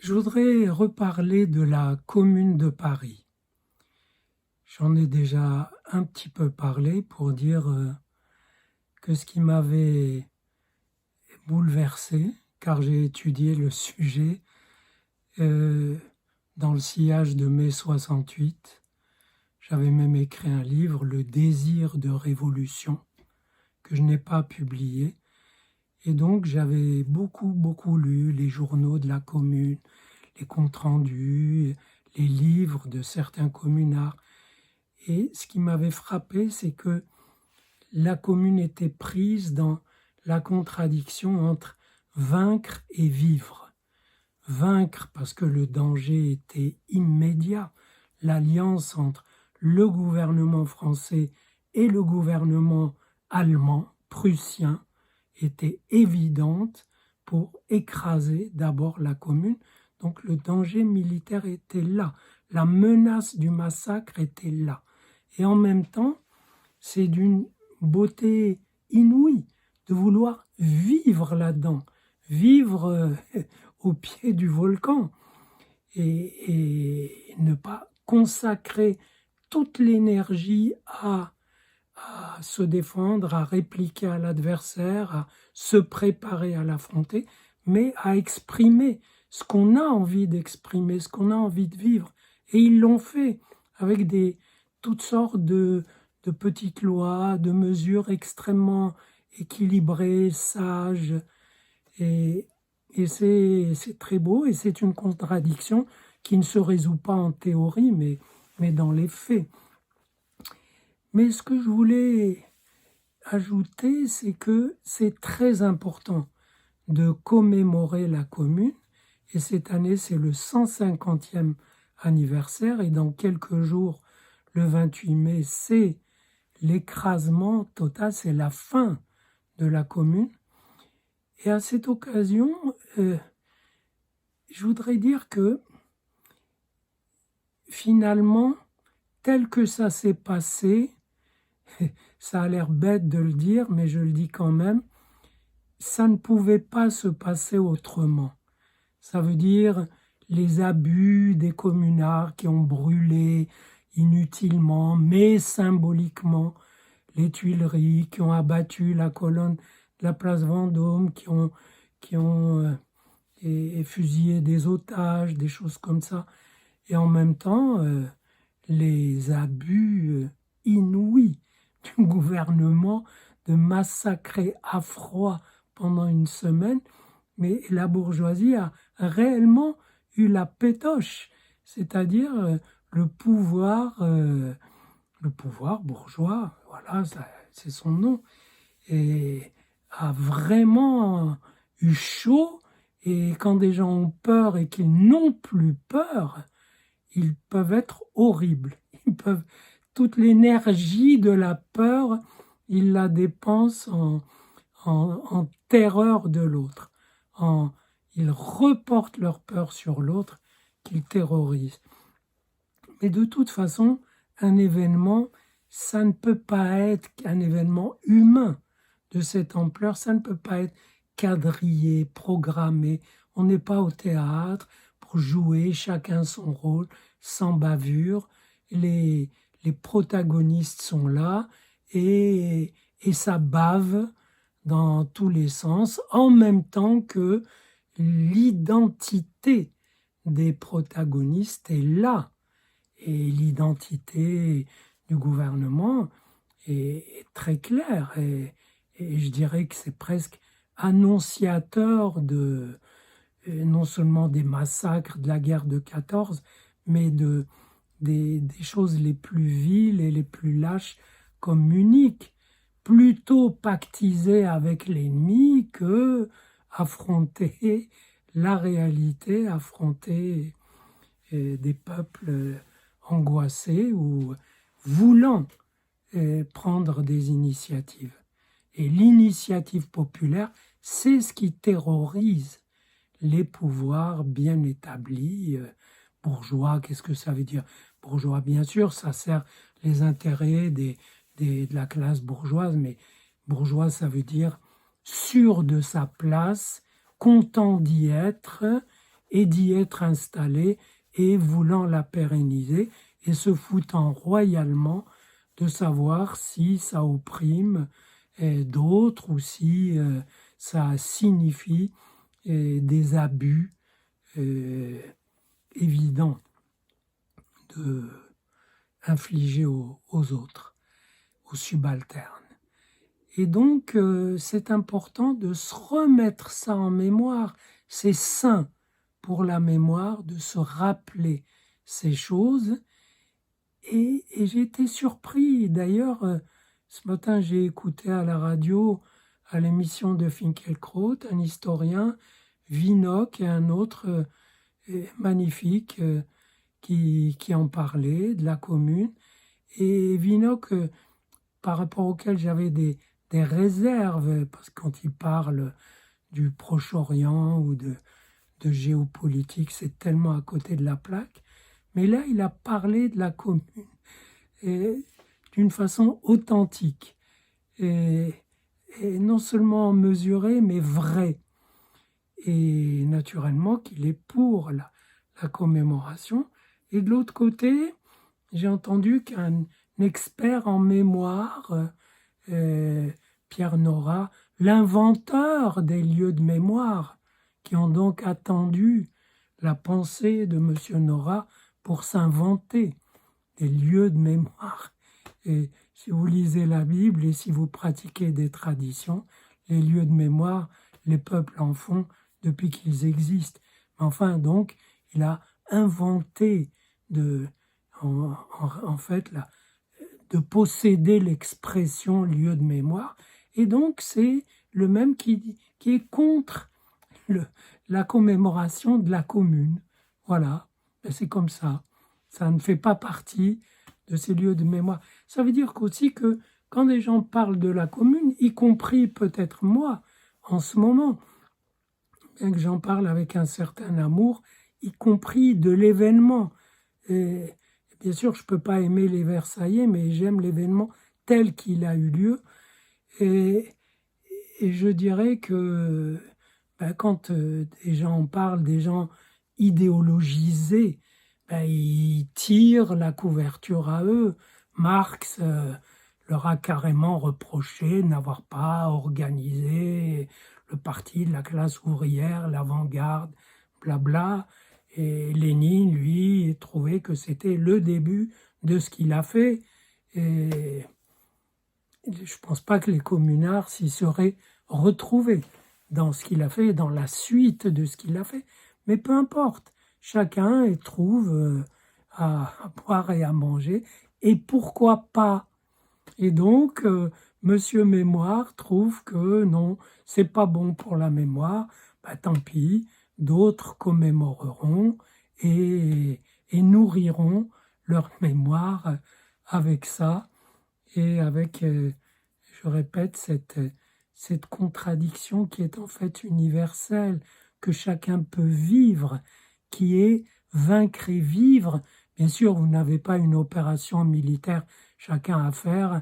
Je voudrais reparler de la Commune de Paris. J'en ai déjà un petit peu parlé pour dire que ce qui m'avait bouleversé, car j'ai étudié le sujet euh, dans le sillage de mai 68. J'avais même écrit un livre, Le désir de révolution, que je n'ai pas publié. Et donc j'avais beaucoup lu les journaux de la Commune, les comptes rendus, les livres de certains communards. Et ce qui m'avait frappé, c'est que la Commune était prise dans la contradiction entre vaincre et vivre. Vaincre parce que le danger était immédiat. L'alliance entre le gouvernement français et le gouvernement allemand, prussien, était évidente pour écraser d'abord la Commune. Donc le danger militaire était là. La menace du massacre était là. Et en même temps, c'est d'une beauté inouïe de vouloir vivre là-dedans, vivre au pied du volcan et ne pas consacrer toute l'énergie à se défendre, à répliquer à l'adversaire, à se préparer à l'affronter, mais à exprimer ce qu'on a envie d'exprimer, ce qu'on a envie de vivre. Et ils l'ont fait avec toutes sortes de petites lois, de mesures extrêmement équilibrées, sages. Et, et c'est très beau et c'est une contradiction qui ne se résout pas en théorie, mais dans les faits. Mais ce que je voulais ajouter, c'est que c'est très important de commémorer la Commune. Et cette année, c'est le 150e anniversaire. Et dans quelques jours, le 28 mai, c'est l'écrasement total, c'est la fin de la Commune. Et à cette occasion, je voudrais dire que finalement, tel que ça s'est passé, ça a l'air bête de le dire, mais je le dis quand même, ça ne pouvait pas se passer autrement. Ça veut dire les abus des communards qui ont brûlé inutilement, mais symboliquement, les Tuileries, qui ont abattu la colonne de la place Vendôme, qui ont fusillé des otages, des choses comme ça. Et en même temps, les abus inouïs du gouvernement de massacrer à froid pendant une semaine, mais la bourgeoisie a réellement eu la pétoche, c'est-à-dire le pouvoir bourgeois, voilà, c'est son nom, et a vraiment eu chaud. Et quand des gens ont peur et qu'ils n'ont plus peur, ils peuvent être horribles. Toute l'énergie de la peur, ils la dépensent en terreur de l'autre. Ils reportent leur peur sur l'autre qu'ils terrorisent. Mais de toute façon, un événement, ça ne peut pas être qu'un événement humain de cette ampleur, ça ne peut pas être quadrillé, programmé. On n'est pas au théâtre pour jouer chacun son rôle, sans bavure. Les protagonistes sont là et ça bave dans tous les sens, en même temps que l'identité des protagonistes est là. Et l'identité du gouvernement est très claire. Et je dirais que c'est presque annonciateur non seulement des massacres de la guerre de 14, mais des choses les plus viles et les plus lâches comme Munich. Plutôt pactiser avec l'ennemi que affronter la réalité, affronter des peuples angoissés ou voulant prendre des initiatives. Et l'initiative populaire, c'est ce qui terrorise les pouvoirs bien établis. Bourgeois, qu'est-ce que ça veut dire? Bourgeois, bien sûr, ça sert les intérêts de la classe bourgeoise, mais bourgeois, ça veut dire sûr de sa place, content d'y être et d'y être installé et voulant la pérenniser et se foutant royalement de savoir si ça opprime d'autres ou si ça signifie des abus évidents infligés aux autres, aux subalternes. Et donc, c'est important de se remettre ça en mémoire. C'est sain pour la mémoire de se rappeler ces choses. Et j'ai été surpris. D'ailleurs, ce matin, j'ai écouté à la radio, à l'émission de Finkielkraut, un historien, Vinocq, et un autre magnifique qui en parlait, de la commune. Et Vinocq, par rapport auquel j'avais des réserves, parce que quand il parle du Proche-Orient ou de géopolitique, c'est tellement à côté de la plaque. Mais là, il a parlé de la commune d'une façon authentique et non seulement mesurée, mais vraie. Et naturellement qu'il est pour la commémoration. Et de l'autre côté, j'ai entendu qu'un expert en mémoire, Pierre Nora, l'inventeur des lieux de mémoire, qui ont donc attendu la pensée de M. Nora pour s'inventer des lieux de mémoire. Et si vous lisez la Bible et si vous pratiquez des traditions, les lieux de mémoire, les peuples en font depuis qu'ils existent. Mais enfin, donc, il a inventé en fait de posséder l'expression lieu de mémoire. Et donc, c'est le même qui est contre la commémoration de la commune. Voilà, c'est comme ça. Ça ne fait pas partie de ces lieux de mémoire. Ça veut dire qu'aussi que quand les gens parlent de la commune, y compris peut-être moi, en ce moment, bien que j'en parle avec un certain amour, y compris de l'événement. Et bien sûr, je ne peux pas aimer les Versaillais, mais j'aime l'événement tel qu'il a eu lieu. Et je dirais que quand des gens en parlent, des gens idéologisés, ils tirent la couverture à eux. Marx leur a carrément reproché de n'avoir pas organisé le parti de la classe ouvrière, l'avant-garde, blabla. Et Lénine, lui, trouvait que c'était le début de ce qu'il a fait. Et je ne pense pas que les communards s'y seraient retrouvés dans ce qu'il a fait, dans la suite de ce qu'il a fait. Mais peu importe, chacun trouve à boire et à manger. Et pourquoi pas? Et donc, Monsieur Mémoire trouve que non, c'est pas bon pour la mémoire. Tant pis, d'autres commémoreront et nourriront leur mémoire avec ça et avec, je répète, cette contradiction qui est en fait universelle, que chacun peut vivre, qui est vaincre et vivre. Bien sûr, vous n'avez pas une opération militaire chacun à faire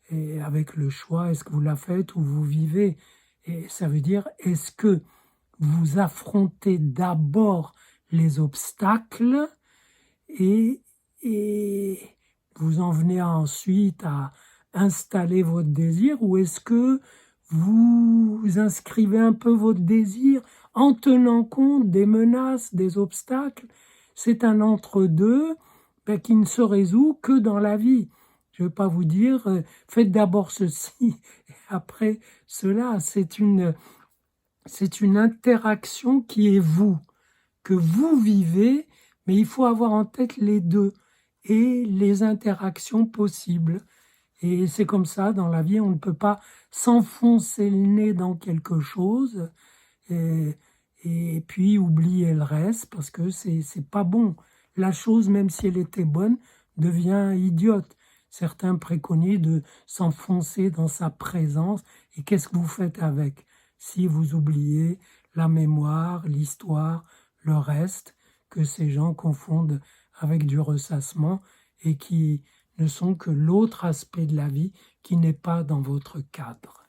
et avec le choix, est-ce que vous la faites ou vous vivez? Et ça veut dire, est-ce que vous affrontez d'abord les obstacles et vous en venez ensuite à installer votre désir, ou est-ce que vous inscrivez un peu votre désir en tenant compte des menaces, des obstacles? C'est un entre-deux qui ne se résout que dans la vie. Je ne vais pas vous dire, faites d'abord ceci et après cela. C'est une interaction qui est vous, que vous vivez, mais il faut avoir en tête les deux et les interactions possibles. Et c'est comme ça, dans la vie, on ne peut pas s'enfoncer le nez dans quelque chose et puis oublier le reste, parce que c'est pas bon. La chose, même si elle était bonne, devient idiote. Certains préconisent de s'enfoncer dans sa présence. Et qu'est-ce que vous faites avec? Si vous oubliez la mémoire, l'histoire, le reste, que ces gens confondent avec du ressassement et qui ne sont que l'autre aspect de la vie qui n'est pas dans votre cadre.